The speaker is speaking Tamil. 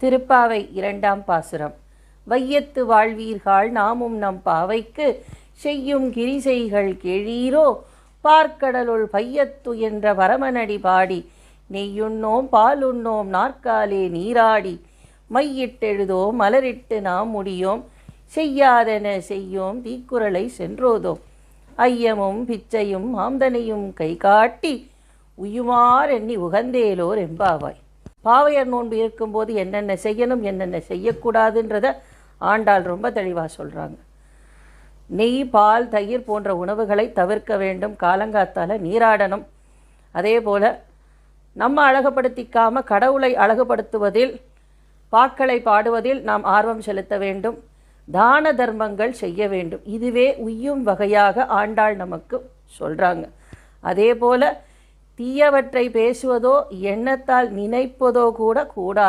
திருப்பாவை இரண்டாம் பாசுரம். வையத்து வாழ்வீர்கள் நாமும் நம் பாவைக்கு செய்யும் கிரிசைகள் கேளீரோ பார்க்கடலுள் பையத்து என்ற பரமனடி பாடி நெய்யுண்ணோம் பாலுண்ணோம் நாற்காலே நீராடி மையிட்டெழுதோம் மலரிட்டு நாம் முடியோம் செய்யாதென செய்யோம் தீக்குறளை சென்றோதோம் ஐயமும் பிச்சையும் ஆம்தனையும் கை காட்டி உயுமார் எண்ணி உகந்தேலோர் எம்பாவாய். பாவையர் நோன்பு இருக்கும்போது என்னென்ன செய்யணும் என்னென்ன செய்யக்கூடாதுன்றத ஆண்டாள் ரொம்ப தெளிவாக சொல்கிறாங்க. நெய் பால் தயிர் போன்ற உணவுகளை தவிர்க்க வேண்டும். காலங்காத்தால் நீராடணும். அதே போல் நம்ம அழகுபடுத்திக்காமல் கடவுளை அழகுபடுத்துவதில் பாக்களை பாடுவதில் நாம் ஆர்வம் செலுத்த வேண்டும். தான தர்மங்கள் செய்ய வேண்டும். இதுவே உய்யும் வகையாக ஆண்டாள் நமக்கு சொல்கிறாங்க. அதே போல் தீயவற்றை பேசுவதோ எண்ணத்தால் நினைப்பதோ கூட கூடாது.